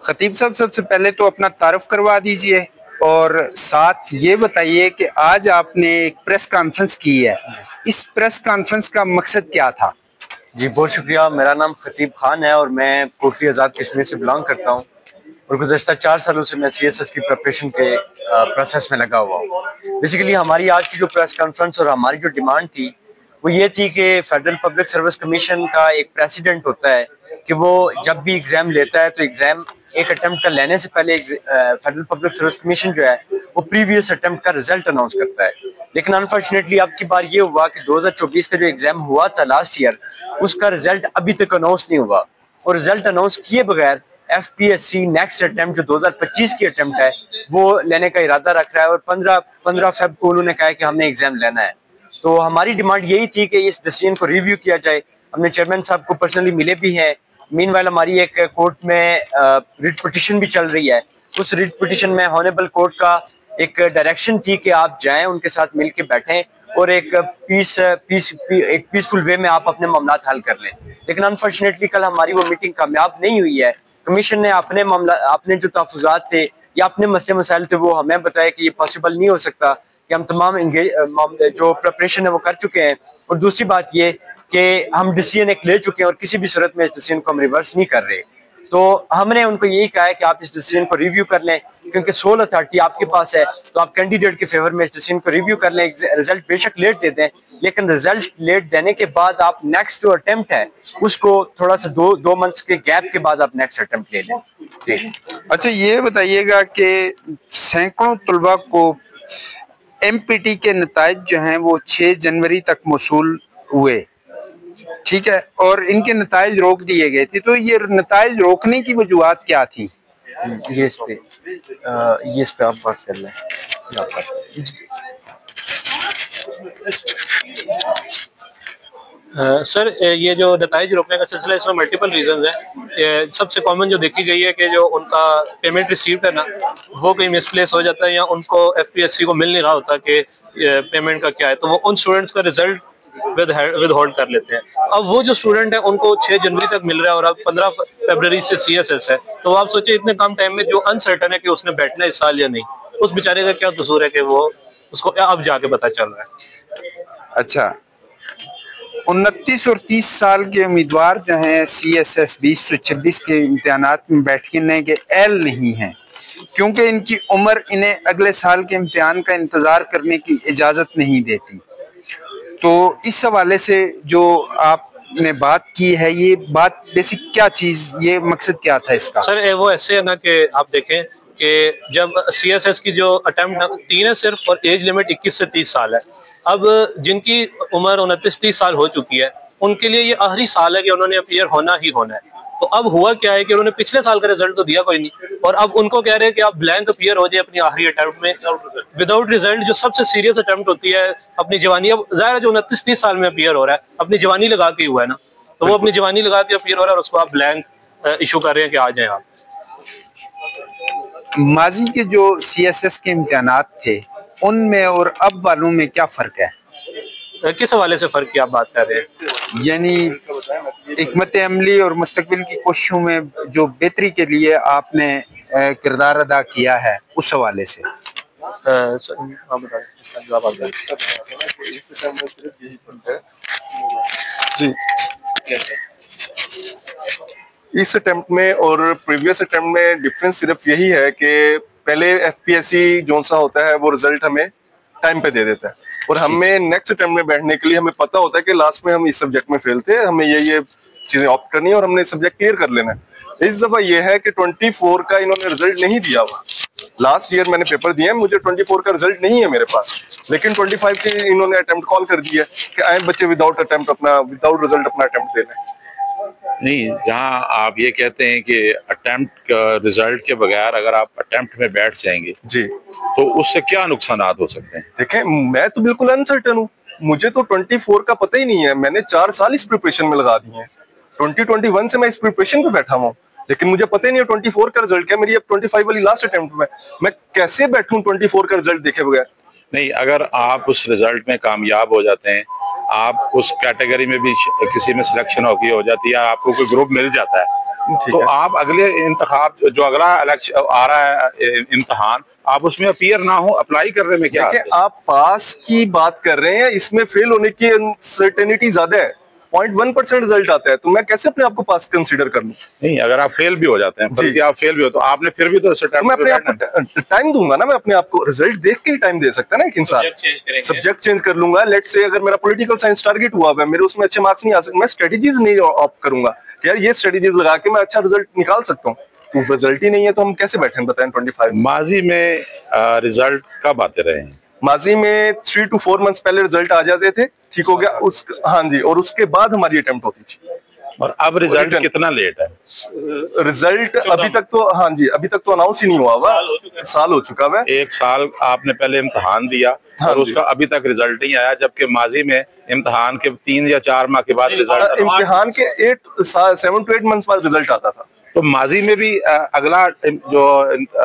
खतीब साहब, सबसे पहले तो अपना तारुफ करवा दीजिए और साथ ये बताइए कि आज आपने एक प्रेस कॉन्फ्रेंस की है, इस प्रेस कॉन्फ्रेंस का मकसद क्या था? जी बहुत शुक्रिया। मेरा नाम खतीब खान है और मैं कोटली आज़ाद कश्मीर से बिलोंग करता हूँ और गुज़श्ता 4 सालों से मैं CSS की प्रिपरेशन के प्रोसेस में लगा हुआ हूँ। बेसिकली हमारी आज की जो प्रेस कॉन्फ्रेंस और हमारी जो डिमांड थी वो ये थी कि फेडरल पब्लिक सर्विस कमीशन का एक प्रेसिडेंट होता है कि वो जब भी एग्ज़ाम लेता है तो एग्ज़ाम एक अटेम्प्ट का लेने से पहले फेडरल पब्लिक सर्विस कमीशन जो है वो प्रीवियस अटेम्प्ट का रिजल्ट अनाउंस करता है। लेकिन अनफॉर्चुनेटली अब की बार ये हुआ कि 2024 का जो एग्ज़ाम हुआ था लास्ट ईयर, उसका रिजल्ट अभी तक अनाउंस नहीं हुआ और रिजल्ट अनाउंस किए बगैर FPSC नेक्स्ट अटेम्प्ट जो 2025 की अटेम्प्ट है वो लेने का इरादा रख रहा है और 15 फेब को उन्होंने कहा है कि हमने एग्ज़ाम लेना है। तो हमारी डिमांड यही थी कि इस डिसीजन को रिव्यू किया जाए। हमने चेयरमैन साहब को पर्सनली मिले भी हैं। मीनवाइल हमारी एक कोर्ट में रिट पिटिशन भी चल रही है। उस रिट पिटिशन में हॉनेबल कोर्ट का एक डायरेक्शन थी कि आप जाएं उनके साथ मिल के बैठें और एक पीसफुल वे में आप अपने मामला हल कर लें। लेकिन अनफॉर्चुनेटली कल हमारी वो मीटिंग कामयाब नहीं हुई है। कमीशन ने अपने जो तहफ़्फ़ुज़ात थे या अपने मसले मसाइल थे वो हमें बताया कि ये पॉसिबल नहीं हो सकता कि हम तमाम जो प्रिपरेशन है वो कर चुके हैं। और दूसरी बात ये कि हम डिसीजन एक ले चुके हैं और किसी भी सूरत में इस डिसीजन को हम रिवर्स नहीं कर रहे। तो हमने उनको यही कहा है कि आप इस डिसीजन को रिव्यू कर लें क्योंकि सोल अथॉरिटी आपके पास है, तो आप कैंडिडेट के फेवर में इस डिसीजन को रिव्यू कर लें। रिजल्ट बेशक लेट दे दें लेकिन रिजल्ट लेट देने के बाद आप नेक्स्ट जो अटेम्प्ट है उसको थोड़ा सा दो मंथ्स के गैप के बाद आप नेक्स्ट अटेम्प्ट ले लें। अच्छा, ये बताइएगा कि सैकड़ों तलबा को MPT के नताइज जो हैं वो 6 जनवरी तक मौसूल हुए, ठीक है, और इनके नताइज रोक दिए गए थे। तो ये नताइज रोकने की वजूहात क्या थी? ये इस पे आप बात कर लें। सर, ये जो नताइज रोकने का सिलसिला, इसमें मल्टीपल रीजंस है। सबसे कॉमन जो देखी गई है कि जो उनका पेमेंट रिसीव है ना वो कहीं मिसप्लेस हो जाता है या उनको FPSC को मिल नहीं रहा होता कि पेमेंट का क्या है, तो वो उन स्टूडेंट्स का रिजल्ट विद होल्ड कर लेते हैं। अब वो जो स्टूडेंट है उनको 6 जनवरी तक मिल रहा है और अब 15 फरवरी से CSS है, तो आप सोचिए इतने कम टाइम में जो अनसर्टन है कि उसने बैठना इस साल या नहीं, उस बेचारे का क्या कसूर है कि वो उसको अब जाके पता चल रहा है। अच्छा, 29 और 30 साल के उम्मीदवार जो हैं CSS 2026 के इम्तिहानात में बैठने के अहल नहीं हैं क्योंकि इनकी उम्र इन्हें अगले साल के इम्तिहान का इंतज़ार करने की इजाज़त नहीं देती। तो इस हवाले से जो आपने बात की है, ये बात बेसिक क्या चीज़, ये मकसद क्या था इसका? सर, वो ऐसे है ना कि आप देखें कि जब CSS की जो अटेम्प्ट 3 है सिर्फ और एज लिमिट 21 से 30 साल है। अब जिनकी उम्र 29-30 साल हो चुकी है उनके लिए ये आखिरी साल है कि उन्होंने अपीयर होना ही होना है। तो अब हुआ क्या है कि उन्होंने पिछले साल का रिजल्ट तो दिया कोई नहीं और अब उनको कह रहे हैं कि आप ब्लैंक अपीयर हो जाए अपनी आखिरी अटेम्प्ट में विदाउट रिजल्ट, जो सबसे सीरियस अटेम्प्ट होती है अपनी जवानी। अब जाहिर है जो 29-30 साल में अपीयर हो रहा है अपनी जवानी लगा के हुआ है ना, तो वो अपनी जवानी लगा के अपीयर हो रहा है और उसको आप ब्लैंक इशू कर रहे हैं कि आ जाए आप। माजी के जो CSS के इम्तिहानात थे उनमें और अब वालों में क्या फ़र्क है? किस हवाले से फ़र्क की आप बात कर रहे हैं? यानी हिकमत अमली और मुस्तकबिल की कोशिशों में जो बेहतरी के लिए आपने किरदार अदा किया है उस हवाले से। जी, इस अटेम्प्ट में और प्रीवियस अटेम्प्ट में डिफरेंस सिर्फ यही है कि पहले FPSC जो सा होता है वो रिजल्ट हमें टाइम पे दे देता है और हमें नेक्स्ट अटेम्प्ट में बैठने के लिए हमें पता होता है कि लास्ट में हम इस सब्जेक्ट में फेल थे, हमें ये चीजें ऑप्ट करनी है और हमने सब्जेक्ट क्लियर कर लेना है। इस दफा ये है कि 24 का इन्होंने रिजल्ट नहीं दिया हुआ। लास्ट ईयर मैंने पेपर दिए, मुझे 24 का रिजल्ट नहीं है मेरे पास, लेकिन 25 के इन्होंने अटेम्प्ट कॉल कर दिया कि आए बच्चे विदाउट रिजल्ट अपना अटेम्प्ट दे लें। नहीं, जहां आप ये कहते हैं कि अटेम्प्ट का रिजल्ट के बगैर अगर आप अटेम्प्ट में बैठ जाएंगे जी तो उससे क्या नुकसानात हो सकते हैं? देखें, मैं तो बिल्कुल अनसर्टन हूँ, मुझे तो 24 का पता ही नहीं है। मैंने 4 साल इस प्रिपरेशन में लगा दिए हैं, 2021 से मैं इस प्रिपरेशन पे बैठा हूँ, लेकिन मुझे पता ही नहीं है 24 का रिजल्ट क्या। मेरी अब 25 वाली लास्ट अटेम्प्ट में मैं कैसे बैठूं 24 का रिजल्ट देखे बगैर? नहीं, अगर आप उस रिजल्ट में कामयाब हो जाते हैं, आप उस कैटेगरी में भी किसी में सिलेक्शन हो जाती है, आपको कोई ग्रुप मिल जाता है, तो आप अगले इंतखाब जो अगला इलेक्शन आ रहा है इम्तहान, आप उसमें अपीयर ना हो, अप्लाई करने में क्या? आप पास की बात कर रहे हैं, इसमें फेल होने की अनसर्टेनिटी ज्यादा है। 0.1% रिजल्ट आता है, तो मैं कैसे अपने आप को पास कंसीडर कर लूं? नहीं, अगर आप फेल भी हो जाते हैं, बल्कि आप फेल भी हो तो आपने फिर भी तो मैं अपने आप को टाइम दूंगा ना, मैं अपने आप को रिजल्ट देख के ही टाइम दे सकता है ना एक इंसान। सब्जेक्ट चेंज कर लूंगा। लेट से अगर मेरा पॉलिटिकल साइंस टारगेट हुआ है, मेरे उसमें अच्छे मार्क्स नहीं आ सकते, मैं स्ट्रेटेजीज नहीं ऑप्ट करूंगा कि यार ये स्ट्रेटेजीज लगा के मैं अच्छा रिजल्ट निकाल सकता हूँ। तो रिजल्ट ही नहीं है तो हम कैसे बैठे बताएं 25। माजी में रिजल्ट कब आते रहे हैं? माजी में 3 to 4 मंथ्स पहले रिजल्ट आ जाते थे, ठीक हो गया उस, हाँ जी, और उसके बाद हमारी अटेम्प्ट होती थी। और अब रिजल्ट कितना लेट है? रिजल्ट अभी तक तो, हाँ जी, अभी तक तो अनाउंस ही नहीं हुआ हुआ, साल हो चुका है। 1 साल आपने पहले इम्तहान दिया, हाँ, और उसका अभी तक रिजल्ट नहीं आया, जबकि माजी में इम्तहान के 3 या 4 माह के बाद रिजल्ट, इम्तिहान के 7 to 8 मंथ्स बाद रिजल्ट आता था। तो माजी में भी अगला जो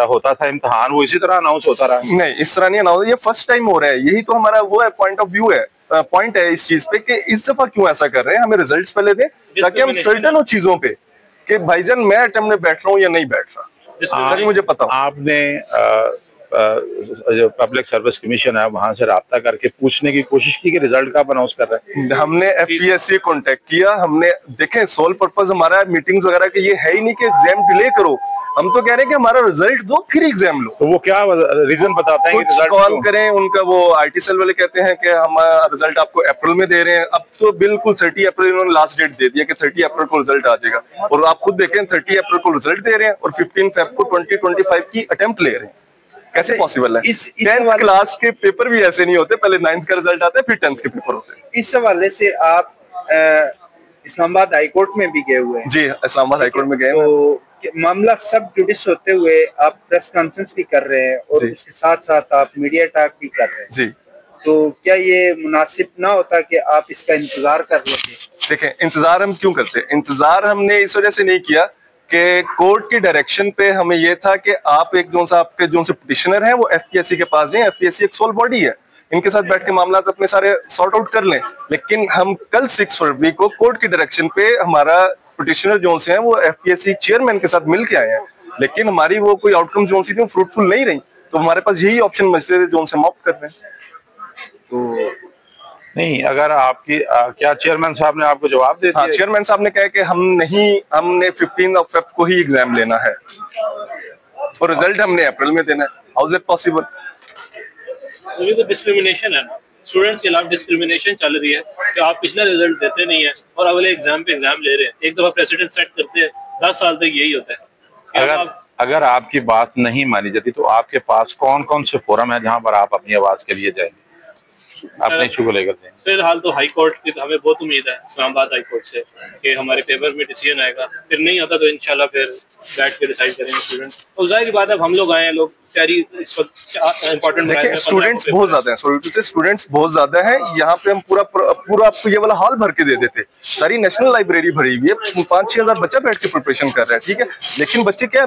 होता था इम्तहान, वो इसी तरह अनाउंस होता रहा? नहीं, इस तरह नहीं अनाउंस, ये फर्स्ट टाइम हो रहा है। यही तो हमारा वो है, पॉइंट ऑफ व्यू है, पॉइंट है इस चीज पे कि इस दफा क्यों ऐसा कर रहे हैं, हमें रिजल्ट्स पहले दें ताकि हम सर्टेन हो चीजों पे कि भाईजान मैं अटेम्प्ट में बैठ रहा हूँ या नहीं बैठ रहा, मुझे पता हो। आपने जो पब्लिक सर्विस कमीशन है वहां से राब्ता करके पूछने की कोशिश की कि रिजल्ट कब अनाउंस कर रहे हैं? हमने FPSC कांटेक्ट किया, हमने देखे सोल पर्पस हमारा मीटिंग्स वगैरह के ये है ही नहीं कि एग्जाम डिले करो, हम तो कह रहे हैं कि हमारा रिजल्ट दो फिर एग्जाम लो। तो वो क्या रीजन बताते हैं? कुछ कॉल करें, उनका वो IT सेल वाले कहते हैं कि हमारा रिजल्ट आपको अप्रैल में दे रहे हैं। अब तो बिल्कुल 30 अप्रैल इन्होंने लास्ट डेट दे दिया कि 30 अप्रैल को रिजल्ट आ जाएगा, और आप खुद देखें 30 अप्रैल को रिजल्ट दे रहे हैं और 15 फेब को 2025 की अटेम्प्ट ले रहे हैं। कैसे पॉसिबल है? 10th क्लास के पेपर भी ऐसे नहीं होते, पहले 9th का रिजल्ट आता है फिर 10th के पेपर होते हैं। इस हवाले से आप इस्लामाबाद हाईकोर्ट में भी गए हुए हैं? जी, इस्लामाबाद हाईकोर्ट में गए। तो मामला सब जुडिस होते हुए आप प्रेस कॉन्फ्रेंस भी कर रहे हैं और उसके साथ साथ आप मीडिया टॉक भी कर रहे हैं जी, तो क्या ये मुनासिब ना होता कि आप इसका इंतजार कर लेते? देखें, इंतजार हम क्यों करते हैं? इंतजार हमने इस वजह से नहीं किया कि कोर्ट की डायरेक्शन पे हमें ये था कि आप एक जो सा आपके जो से पिटिशनर हैं वो FPSC के पास जाएं। FPSC एक सोल बॉडी है, इनके साथ बैठ के मामला अपने सारे सॉर्ट आउट कर लें। लेकिन हम कल 6 फरवरी को कोर्ट की डायरेक्शन पे हमारा पिटिशनर जो से हैं वो FPSC चेयरमैन के साथ मिल के आए हैं, लेकिन हमारी वो कोई आउटकम जो सी थी वो फ्रूटफुल नहीं रही, तो हमारे पास यही ऑप्शन बचते थे जो से मॉप कर रहे हैं। तो नहीं, अगर आपकी क्या चेयरमैन साहब ने आपको जवाब दे दिया? हाँ, चेयरमैन साहब ने कहा कि हमने 15 फेब को ही एग्जाम लेना है और रिजल्ट हमने अप्रैल में देना है। How is it possible? ये तो डिस्क्रिमिनेशन है, स्टूडेंट्स के खिलाफ डिस्क्रिमिनेशन चल रही है कि आप पिछला रिजल्ट देते नहीं है और अगले एग्जाम पे एग्जाम ले रहे हैं। एक दफा प्रेसिडेंट सेट करते हैं, 10 साल तक यही होता है। अगर आपकी बात नहीं मानी जाती तो आपके पास कौन कौन से फोरम है जहां पर आप अपनी आवाज के लिए जाएंगे, अपने इशू को लेकर जाएंगे? फिलहाल तो हाई कोर्ट की हमें बहुत उम्मीद है, इस्लामाबाद हाई कोर्ट से, कि हमारे फेवर में डिसीजन आएगा। फिर नहीं आता तो इंशाल्लाह फिर बैठ के डिसाइड करेंगे स्टूडेंट। और जाहिर बात है हम लोग आए हैं, लोग तैयारी इस वक्त इंपॉर्टेंट देखिए, स्टूडेंट्स बहुत ज्यादा हैं, स्टूडेंट्स बहुत ज्यादा हैं। यहाँ पे हम पूरा आपको ये वाला हॉल भर के दे देते। सारी नेशनल लाइब्रेरी भरी हुई है, 5-6 हजार बच्चा बैठ के प्रिपरेशन कर रहा है, ठीक है। लेकिन बच्चे क्या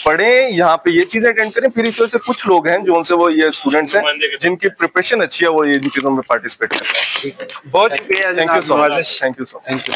पढ़े, यहाँ पे ये चीजें अटेंड करें, फिर इस वजह से कुछ लोग हैं जो उनसे वो ये स्टूडेंट्स हैं जिनकी प्रिपरेशन अच्छी है, वो ये चीजों में पार्टिसिपेट कर रहे हैं। बहुत शुक्रिया, thank you so much, thank you so much.